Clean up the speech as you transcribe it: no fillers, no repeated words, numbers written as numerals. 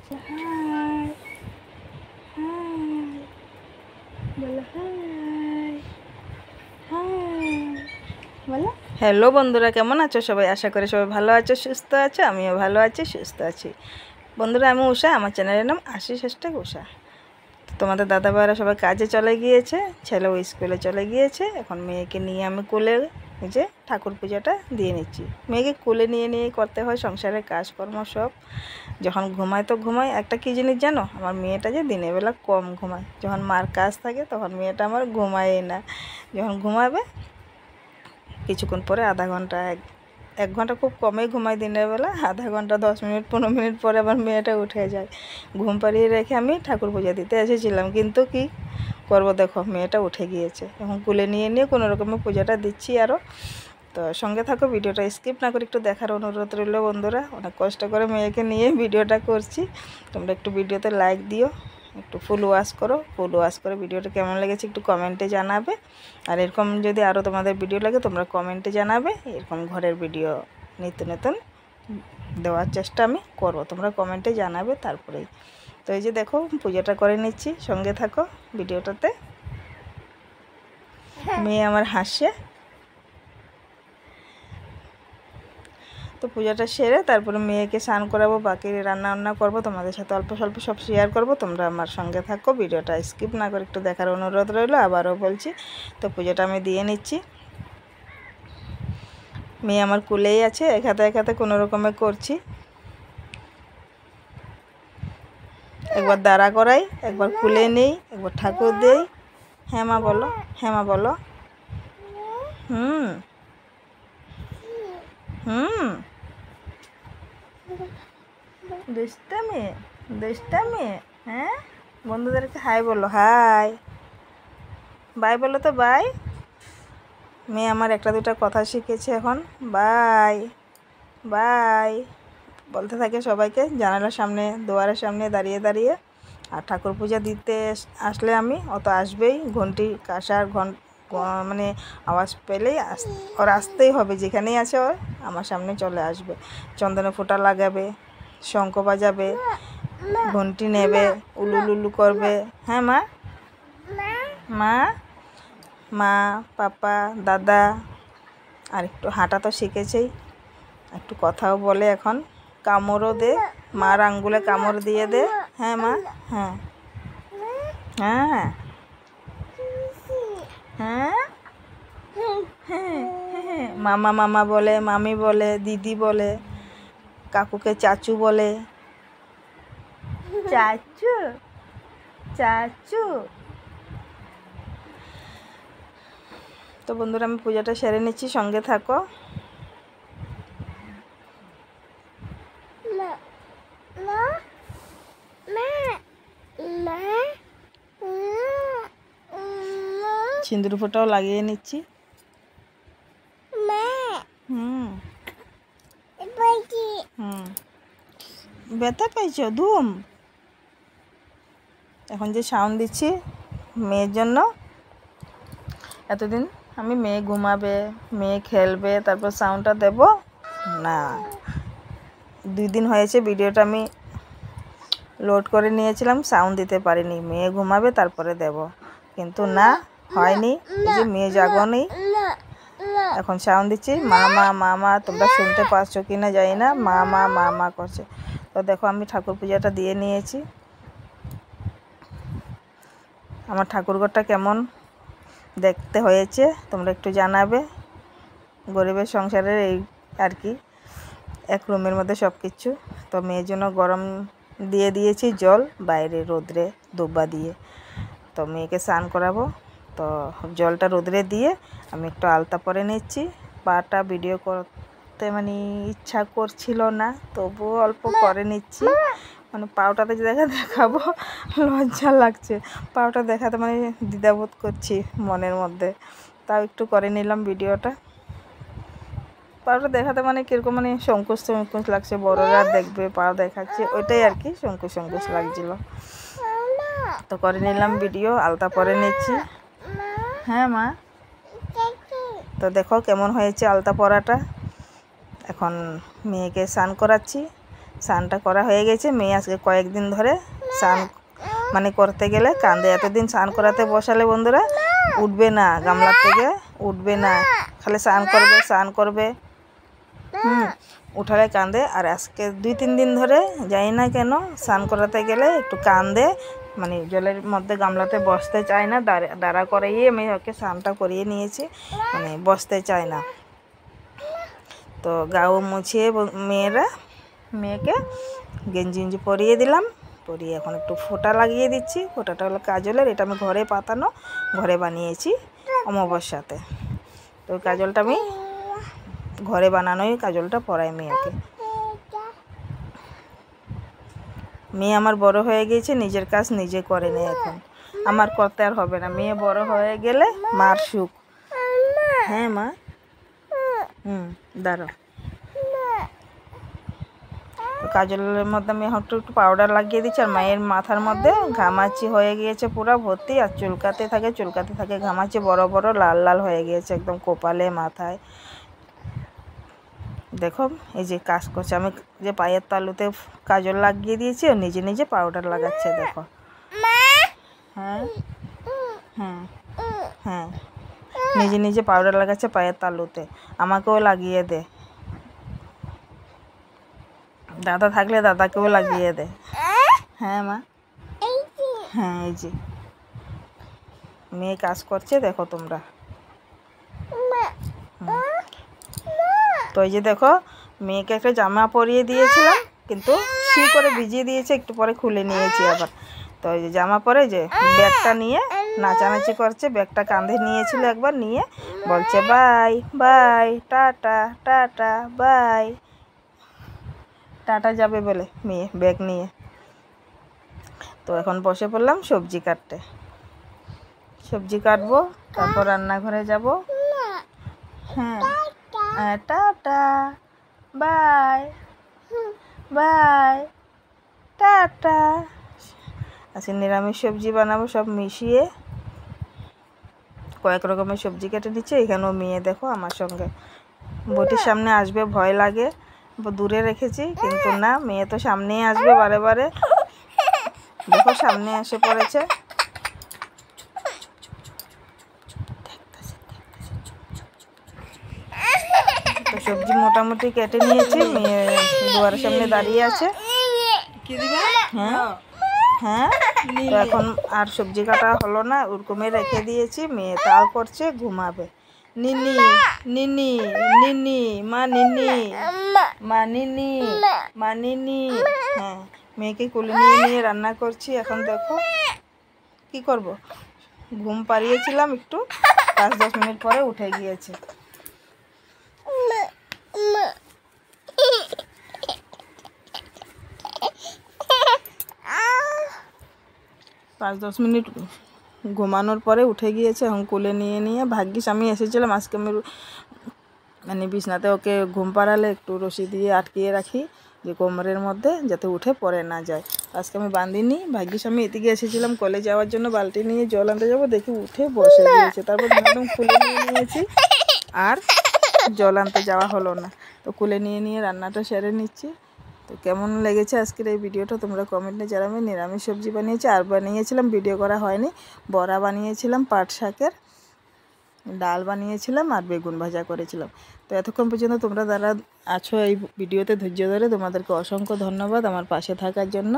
High high বলো high high বলো। Hello বন্ধুরা, কেমন আছো সবাই? আশা করি সবাই ভালো আছো, সুস্থ আছো। আমিও ভালো আছি, সুস্থ আছি। বন্ধুরা, আমি উষা, আমার চ্যানেলের নাম আশিস # উষা। তোমাদের দাদা ভাইরা সবাই কাজে চলে গিয়েছে, ছেলেও স্কুলে চলে গিয়েছে। এখন মেয়েকে নিয়ে আমি কোলে যে ঠাকুর পূজাটা দিয়ে নিচ্ছি। মেয়েকে কোলে নিয়ে নিয়ে করতে হয় সংসারের কাজকর্ম সব। যখন ঘুমায় তো ঘুমায়, একটা কী জিনিস জানো, আমার মেয়েটা যে দিনের বেলা কম ঘুমায়। যখন মার কাজ থাকে তখন মেয়েটা আমার ঘুমায়ই না। যখন ঘুমাবে কিছুক্ষণ পরে আধা ঘন্টা এক ঘন্টা খুব কমই ঘুমাই দিনের বেলা, আধা ঘন্টা 10 মিনিট 15 মিনিট পরে আবার মেয়েটা উঠে যায়। ঘুম পাড়িয়ে রেখে আমি ঠাকুর পূজা দিতে এসেছিলাম, কিন্তু কি করব, দেখো মেয়েটা উঠে গিয়েছে। এখন কুলে নিয়ে নিয়ে কোনো রকমের পূজাটা দিচ্ছি আরও। তো সঙ্গে থাকো, ভিডিওটা স্কিপ না করে একটু দেখার অনুরোধ রইল বন্ধুরা। অনেক কষ্ট করে মেয়েকে নিয়ে ভিডিওটা করছি। তোমরা একটু ভিডিওতে লাইক দিও, একটু ফুল ওয়াশ করো। ফুল ওয়াশ করে ভিডিওটা কেমন লেগেছে একটু কমেন্টে জানাবে। আর এরকম যদি আরও তোমাদের ভিডিও লাগে তোমরা কমেন্টে জানাবে। এরকম ঘরের ভিডিও নিত্য নতুন দেওয়ার চেষ্টা আমি করব, তোমরা কমেন্টে জানাবে তারপরেই। তো এই যে দেখো পূজাটা করে নিচ্ছি, সঙ্গে থাকো ভিডিওটাতে। মেয়ে আমার হাসে। তো পূজাটা সেরে তারপরে মেয়েকে স্নান করাবো, বাকি রান্না বান্না করবো, তোমাদের সাথে অল্প স্বল্প সব শেয়ার করব। তোমরা আমার সঙ্গে থাকো, ভিডিওটা স্কিপ না করে একটু দেখার অনুরোধ রইলো। আবারও বলছি, তো পূজাটা আমি দিয়ে নিচ্ছি। মেয়ে আমার কুলেই আছে, এক হাতে কোনো রকমে করছি। একবার দাঁড়া করাই, একবার কুলে নেই, একবার ঠাকুর দেই। হ্যাঁ মা বলো, হ্যাঁ মা বলো। হুম হুম দুষ্টামি দুষ্টামি। হ্যাঁ, বন্ধুদেরকে হাই বলো, হাই। বাই বলো তো, বাই। মেয়ে আমার একটা দুটা কথা শিখেছে এখন। বাই বাই বলতে থাকে সবাইকে, জানালার সামনে দুয়ারের সামনে দাঁড়িয়ে দাঁড়িয়ে। আর ঠাকুর পূজা দিতে আসলে আমি, অত আসবেই, ঘন্টি কাঁসার মানে আওয়াজ পেলেই ওর আসতেই হবে, যেখানেই আছে ওর আমার সামনে চলে আসবে। চন্দনে ফোঁটা লাগাবে, শঙ্খ বাজাবে, ঘন্টি নেবে, উলুলুলু করবে। হ্যাঁ মা, মা মা পাপা দাদা। আর একটু হাঁটা তো শিখেছেই, একটু কথাও বলে এখন। কামড়ও দে, মার আঙ্গুলে কামড় দিয়ে দে। হ্যাঁ মা, হ্যাঁ হ্যাঁ হ্যাঁ হ্যাঁ। মামা মামা বলে, মামি বলে, দিদি বলে, কাকুকে চাচু বলে। চাচু চাচু। তো বন্ধুরা, আমি পূজাটা সেরে নিচ্ছি, সঙ্গে থাকো। সিঁদুর ফোঁটাও লাগিয়ে নিচ্ছি। হুম হুম ব্যথা পাইছো? ধুম। এখন যে সাউন্ড দিচ্ছি মেয়ের জন্য, এতদিন আমি মেয়ে ঘুমাবে, মেয়ে খেলবে, তারপর সাউন্ডটা দেব না। 2 দিন হয়েছে ভিডিওটা আমি লোড করে নিয়েছিলাম, সাউন্ড দিতে পারিনি। মেয়ে ঘুমাবে তারপরে দেব, কিন্তু না, হয়নি। এই যে মেয়ে জাগনি, এখন সাউন্ড দিচ্ছি মা মা মা মা। তোমরা শুনতে পাচ্ছ কি না জানি না, মা মা মা মা করছে। তো দেখো আমি ঠাকুর পূজাটা দিয়ে নিয়েছি। আমার ঠাকুরঘরটা কেমন দেখতে হয়েছে তোমরা একটু জানাবে। গরিবের সংসারের এই আর কি, এক রুমের মধ্যে সব কিছু। তো মেয়ের জন্য গরম দিয়ে দিয়েছি জল, বাইরে রোদ্রে দুব্বা দিয়ে। তো মেয়েকে স্নান করাবো, তো জলটা রোদ্রে দিয়ে আমি একটু আলতা পরে নিচ্ছি। পাটা ভিডিও করতে মানে ইচ্ছা করছিল না, তবুও অল্প করে নিচ্ছি। মানে পাওটাতে যে দেখাবো লজ্জা লাগছে, পাওটা দেখাতে মানে দ্বিধাবোধ করছি মনের মধ্যে, তাও একটু করে নিলাম ভিডিওটা। পাওটা দেখাতে মানে কীরকম মানে সংকোচ সংকোচ লাগছে, বড়রা দেখবে পাও দেখাচ্ছে, ওইটাই আর কি, সংকোচ সংকোচ লাগছিল। তো করে নিলাম ভিডিও, আলতা পরে নিচ্ছি। হ্যাঁ মা। তো দেখো কেমন হয়েছে আলতা পরাটা। এখন মেয়েকে স্নান করাচ্ছি, স্নানটা করা হয়ে গেছে। মেয়ে আজকে কয়েকদিন ধরে স্নান মানে করতে গেলে কান্দে। এতদিন স্নান করাতে বসালে বন্ধুরা উঠবে না, গামলার থেকে উঠবে না, খালি স্নান করবে উঠালে কান্দে। আর আজকে 2-3 দিন ধরে যাই না কেন স্নান করাতে গেলে একটু কান্দে, মানে জলের মধ্যে গামলাতে বসতে চায় না। দাঁড়া করাইয়ে আমি ওকে স্নানটা করিয়ে নিয়েছি, মানে বসতে চায় না। তো গাও মুছিয়ে মেয়েকে গেঞ্জি পরিয়ে দিলাম, পরিয়ে এখন একটু ফোঁটা লাগিয়ে দিচ্ছি। ফোঁটাটা হলো কাজলের, এটা আমি ঘরে পাতানো, ঘরে বানিয়েছি অমাবস্যাতে। তো কাজলটা আমি ঘরে বানানোই কাজলটা পরাই মেয়েকে। মেয়ে আমার বড় হয়ে গিয়েছে, নিজের কাজ নিজে করে নেয় এখন, আমার করতে আর হবে না। মেয়ে বড় হয়ে গেলে মার সুখ। হ্যাঁ মা, দাঁড়াও। কাজলের মধ্যে আমি একটু পাউডার লাগিয়ে দিচ্ছি। আর মায়ের মাথার মধ্যে ঘামাচি হয়ে গিয়েছে পুরো ভর্তি, আর চুলকাতে থাকে ঘামাচি, বড় বড় লাল লাল হয়ে গিয়েছে একদম কপালে মাথায়। দেখো এই যে কাজ করছে, আমি যে পায়ের তালুতে কাজল লাগিয়ে দিয়েছি, ও নিজে নিজে পাউডার লাগাচ্ছে। দেখো হ্যাঁ হ্যাঁ হ্যাঁ, নিজে নিজে পাউডার লাগাচ্ছে পায়ের তালুতে। আমাকেও লাগিয়ে দে, দাদা থাকলে দাদাকেও লাগিয়ে দে। হ্যাঁ মা, হ্যাঁ এই যে মেয়ে কাজ করছে দেখো তোমরা। তো এই যে দেখো মেয়েকে একটা জামা পরিয়ে দিয়েছিলাম, কিন্তু সি করে ভিজিয়ে দিয়েছে, একটু পরে খুলে নিয়েছি আবার। তো এই যে জামা পরে যে ব্যাগটা নিয়ে নাচানাচি করছে, ব্যাগটা কাঁধে নিয়েছিল একবার, নিয়ে বলছে bye bye, tata tata bye, tata যাবে বলে মেয়ে ব্যাগ নিয়ে। তো এখন বসে পড়লাম সবজি কাটতে, সবজি কাটবো, তারপর রান্নাঘরে যাব। হ্যাঁ টাটা বাই বাই টাটা। আজকে নিরামিষ সবজি বানাবো, সব মিশিয়ে কয়েক রকমের সবজি কেটে নিচ্ছে। এখানেও মেয়ে দেখো আমার সঙ্গে, বটির সামনে আসবে ভয় লাগে, দূরে রেখেছি, কিন্তু না, মেয়ে তো সামনেই আসবে বারে বারে। দেখো সামনে এসে পড়েছে। তো সবজি মোটামুটি কেটে নিয়েছি, মেয়ে দুয়ারের সামনে দাঁড়িয়ে আছে। হ্যাঁ হ্যাঁ, তো এখন আর সবজি কাটা হলো না, ওরকমই রেখে দিয়েছি। মেয়ে তাও করছে, ঘুমাবে। নিনি নিনি নিনি মা, নিনি মা, নিনি মা, নিনি। হ্যাঁ, মেয়েকে কোলে নিয়ে নিয়ে রান্না করছি। এখন দেখো কি করব, ঘুম পাড়িয়েছিলাম একটু, 5-10 মিনিট পরে উঠে গিয়েছে। 5-10 মিনিট ঘুমানোর পরে উঠে গিয়েছে। এখন কোলে নিয়ে নিয়ে, ভাগ্যিস আমি এসেছিলাম আজকে, আমি মানে বিছনাতে ওকে ঘুম পাড়ালে একটু রশি দিয়ে আটকিয়ে রাখি, যে কোমরের মধ্যে যাতে উঠে পড়ে না যায়। আজকে আমি বাঁধিনি, ভাগ্যিস আমি এদিকে এসেছিলাম কলে যাওয়ার জন্য, বালতি নিয়ে জল আনতে যাবো, দেখি উঠে বসে গিয়েছে। তারপর একদম খুলে নিয়ে নিয়েছি, আর জল আনতে যাওয়া হলো না। তো কোলে নিয়ে নিয়ে রান্নাটা সেরে নিচ্ছি। তো কেমন লেগেছে আজকের এই ভিডিওটা তোমরা কমেন্টে জানাবে। নিরামিষ সবজি বানিয়েছি, আর বানিয়েছিলাম, ভিডিও করা হয়নি, বড়া বানিয়েছিলাম, পাট শাকের ডাল বানিয়েছিলাম, আর বেগুন ভাজা করেছিলাম। তো এতক্ষণ পর্যন্ত তোমরা যারা আছো এই ভিডিওতে ধৈর্য ধরে, তোমাদেরকে অসংখ্য ধন্যবাদ আমার পাশে থাকার জন্য।